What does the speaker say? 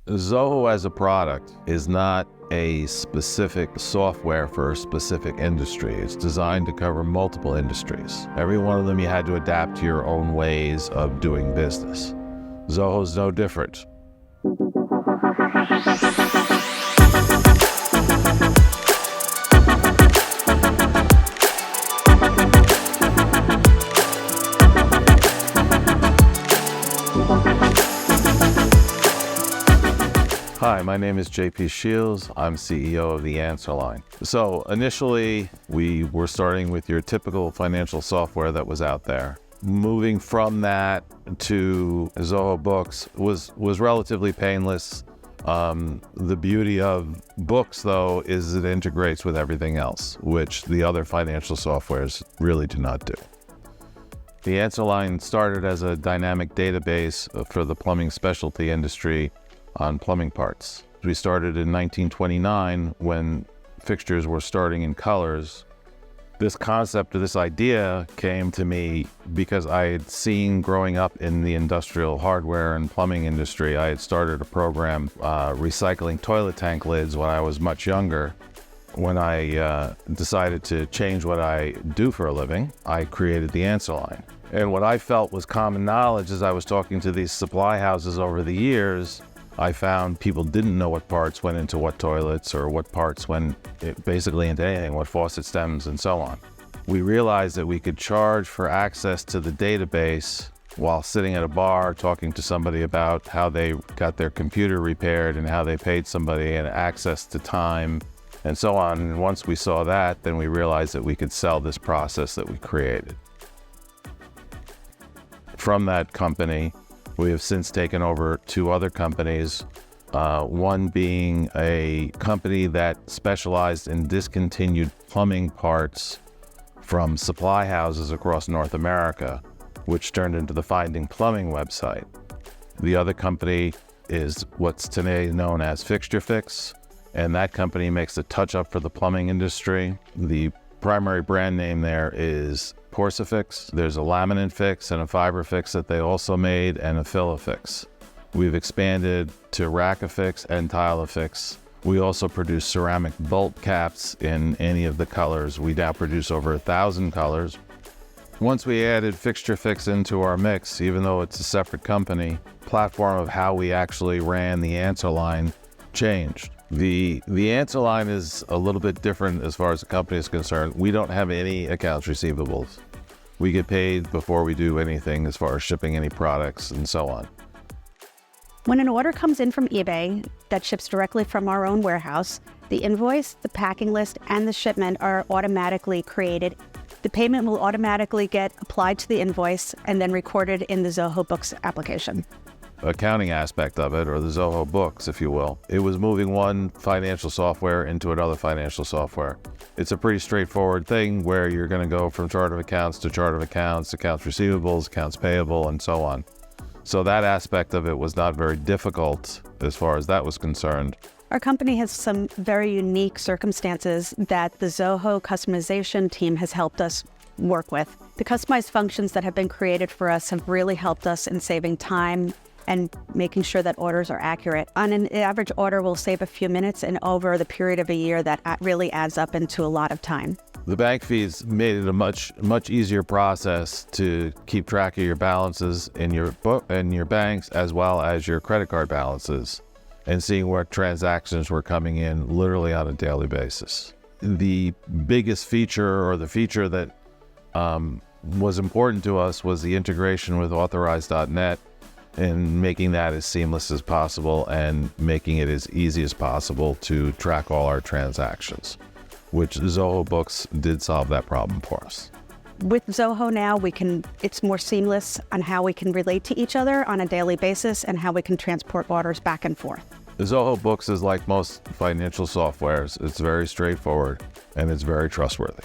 Zoho as a product is not a specific software for a specific industry. It's designed to cover multiple industries. Every one of them you had to adapt to your own ways of doing business. Zoho's no different. Hi, my name is JP Shields. I'm CEO of the AnswerLine. So initially, we were starting with your typical financial software that was out there. Moving from that to Zoho Books was relatively painless. The beauty of Books, though, is it integrates with everything else, which the other financial softwares really do not do. The AnswerLine started as a dynamic database for the plumbing specialty industry on plumbing parts. We started in 1929 when fixtures were starting in colors. This concept, or this idea, came to me because I had seen growing up in the industrial hardware and plumbing industry. I had started a program recycling toilet tank lids when I was much younger. When I decided to change what I do for a living, I created the AnswerLine. And what I felt was common knowledge as I was talking to these supply houses over the years, I found people didn't know what parts went into what toilets or what parts went basically into anything, what faucet stems and so on. We realized that we could charge for access to the database while sitting at a bar talking to somebody about how they got their computer repaired and how they paid somebody and access to time and so on. And once we saw that, then we realized that we could sell this process that we created. From that company, we have since taken over two other companies, one being a company that specialized in discontinued plumbing parts from supply houses across North America, which turned into the Finding Plumbing website. The other company is what's today known as Fixture-Fix, and that company makes a touch-up for the plumbing industry. The primary brand name there is Fix. There's a laminate fix and a fiber fix that they also made, and a Fix. We've expanded to Rack-A-Fix and Tile-A-Fix. We also produce ceramic bolt caps in any of the colors. We now produce over 1,000 colors. Once we added Fixture-Fix into our mix, even though it's a separate company, platform of how we actually ran the AnswerLine changed. The AnswerLine is a little bit different as far as the company is concerned. We don't have any accounts receivables. We get paid before we do anything as far as shipping any products and so on. When an order comes in from eBay that ships directly from our own warehouse, the invoice, the packing list, and the shipment are automatically created. The payment will automatically get applied to the invoice and then recorded in the Zoho Books application. Accounting aspect of it, or the Zoho Books, if you will. It was moving one financial software into another financial software. It's a pretty straightforward thing where you're going to go from chart of accounts to chart of accounts, accounts receivables, accounts payable, and so on. So that aspect of it was not very difficult as far as that was concerned. Our company has some very unique circumstances that the Zoho customization team has helped us work with. The customized functions that have been created for us have really helped us in saving time and making sure that orders are accurate. On an average order, we'll save a few minutes, and over the period of a year, that really adds up into a lot of time. The bank fees made it a much easier process to keep track of your balances in your book and your banks, as well as your credit card balances, and seeing what transactions were coming in literally on a daily basis. The biggest feature, or the feature that was important to us, was the integration with authorized.net, and making that as seamless as possible and making it as easy as possible to track all our transactions, which Zoho Books did solve that problem for us. With Zoho now, it's more seamless on how we can relate to each other on a daily basis and how we can transport orders back and forth. Zoho Books is like most financial softwares. It's very straightforward and it's very trustworthy.